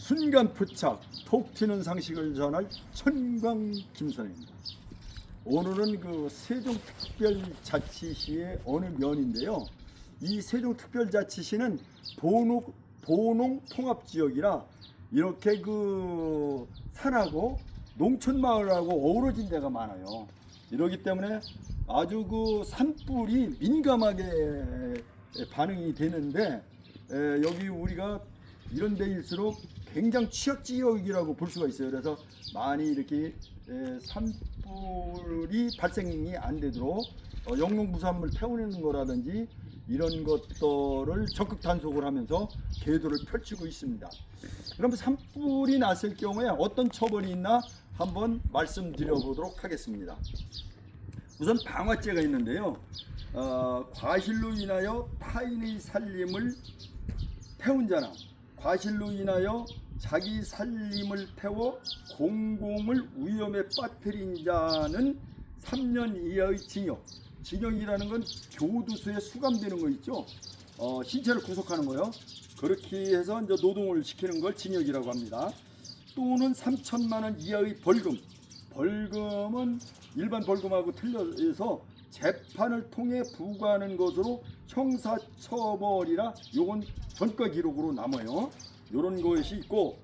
순간 포착 톡 튀는 상식을 전할 천광 김선입니다. 오늘은 그 세종특별자치시의 어느 면인데요. 이 세종특별자치시는 보농 통합지역이라 이렇게 그 산하고 농촌 마을하고 어우러진 데가 많아요. 이러기 때문에 아주 그 산불이 민감하게 반응이 되는데 여기 우리가 이런 데일수록 굉장히 취약 지역이라고 볼 수가 있어요. 그래서 많이 이렇게 산불이 발생이 안 되도록 영농부산물 태우는 거라든지 이런 것들을 적극 단속을 하면서 계도를 펼치고 있습니다. 그럼 산불이 났을 경우에 어떤 처벌이 있나 한번 말씀드려 보도록 하겠습니다. 우선 방화죄가 있는데요. 과실로 인하여 타인의 살림을 태운 자나 과실로 인하여 자기 살림을 태워 공공을 위험에 빠뜨린 자는 3년 이하의 징역. 징역이라는 건 교도소에 수감되는 거 있죠. 신체를 구속하는 거요. 그렇게 해서 이제 노동을 시키는 걸 징역이라고 합니다. 또는 3천만 원 이하의 벌금. 벌금은 일반 벌금하고 틀려서 재판을 통해 부과하는 것으로 형사처벌이라 요건 전과 기록으로 남아요. 요런 것이 있고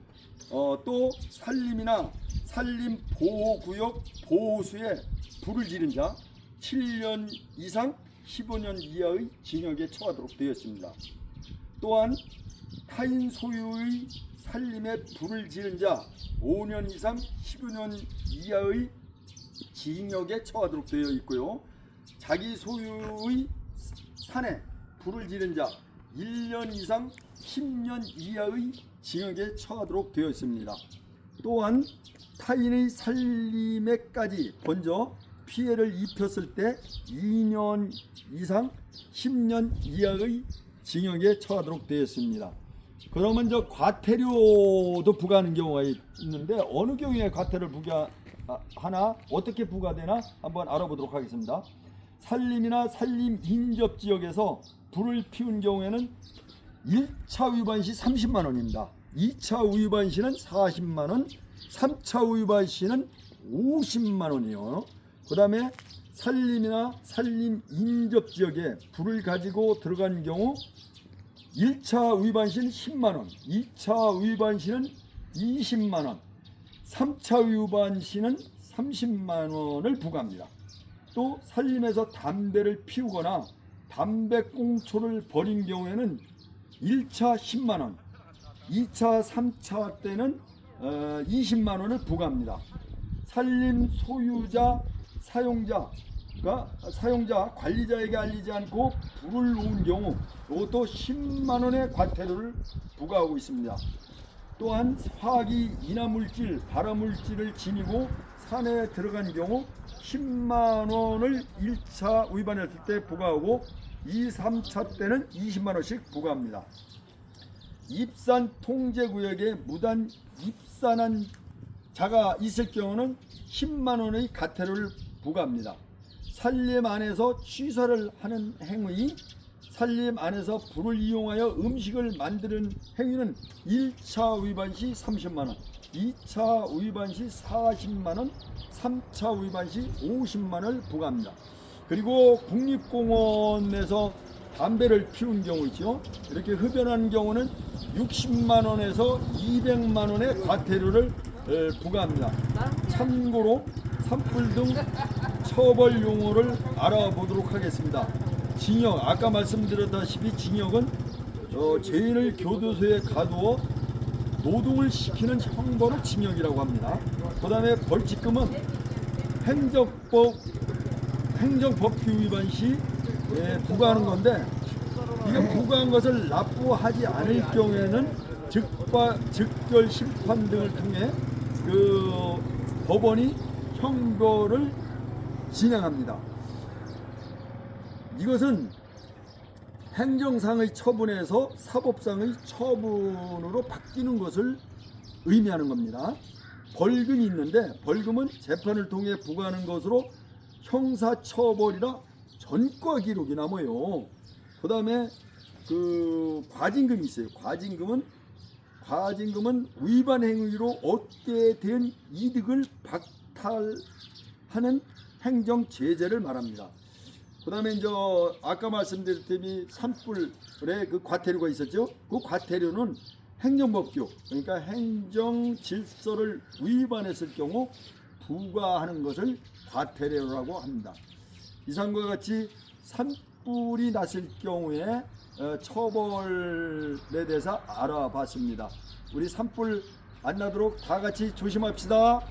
또 산림이나 산림보호구역 보호수에 불을 지른 자 7년 이상 15년 이하의 징역에 처하도록 되어 있습니다. 또한 타인 소유의 산림에 불을 지른 자 5년 이상 15년 이하의 징역에 처하도록 되어 있고요. 자기 소유의 산에 불을 지른 자 1년 이상 10년 이하의 징역에 처하도록 되어 있습니다. 또한 타인의 살림에까지 번져 피해를 입혔을 때 2년 이상 10년 이하의 징역에 처하도록 되어 있습니다. 그러면 저 과태료도 부과하는 경우가 있는데 어느 경우에 과태료를 부과하나 어떻게 부과되나 한번 알아보도록 하겠습니다. 산림이나 산림 인접 지역에서 불을 피운 경우에는 1차 위반 시 30만 원입니다. 2차 위반 시는 40만 원, 3차 위반 시는 50만 원이요. 그 다음에 산림이나 산림 인접 지역에 불을 가지고 들어간 경우 1차 위반 시는 10만 원, 2차 위반 시는 20만 원, 3차 위반 시는 30만 원을 부과합니다. 또 산림에서 담배를 피우거나 담배꽁초를 버린 경우에는 1차 10만 원, 2차 3차 때는 20만 원을 부과합니다. 산림 소유자 사용자 관리자에게 알리지 않고 불을 놓은 경우 이것도 10만 원의 과태료를 부과하고 있습니다. 또한 화기 인화물질 발화물질을 지니고 산에 들어간 경우 10만 원을 1차 위반했을 때 부과하고 2, 3차 때는 20만 원씩 부과합니다. 입산 통제구역에 무단 입산한 자가 있을 경우는 10만 원의 과태료를 부과합니다. 산림 안에서 취사를 하는 행위, 산림 안에서 불을 이용하여 음식을 만드는 행위는 1차 위반 시 30만 원, 2차 위반 시 40만 원, 3차 위반 시 50만 원을 부과합니다. 그리고 국립공원에서 담배를 피운 경우 있죠. 이렇게 흡연하는 경우는 60만 원에서 200만 원의 과태료를 부과합니다. 참고로 산불 등 처벌 용어를 알아보도록 하겠습니다. 징역, 아까 말씀드렸다시피 징역은 죄인을 교도소에 가두어 노동을 시키는 형벌을 징역이라고 합니다. 그 다음에 벌칙금은 행정법규 위반 시 부과하는 건데 이게 부과한 것을 납부하지 않을 경우에는 즉결 심판 등을 통해 그 법원이 형벌을 진행합니다. 이것은 행정상의 처분에서 사법상의 처분으로 바뀌는 것을 의미하는 겁니다. 벌금이 있는데 벌금은 재판을 통해 부과하는 것으로 형사처벌이라 전과 기록이 남아요. 그 다음에 그 과징금이 있어요. 가진금은 위반 행위로 얻게 된 이득을 박탈하는 행정 제재를 말합니다. 그다음에 이제 아까 말씀드렸듯이 산불에 그 과태료가 있었죠. 그 과태료는 행정법규, 그러니까 행정 질서를 위반했을 경우 부과하는 것을 과태료라고 합니다. 이상과 같이 산불이 났을 경우에 처벌에 대해서 알아봤습니다. 우리 산불 안 나도록 다 같이 조심합시다.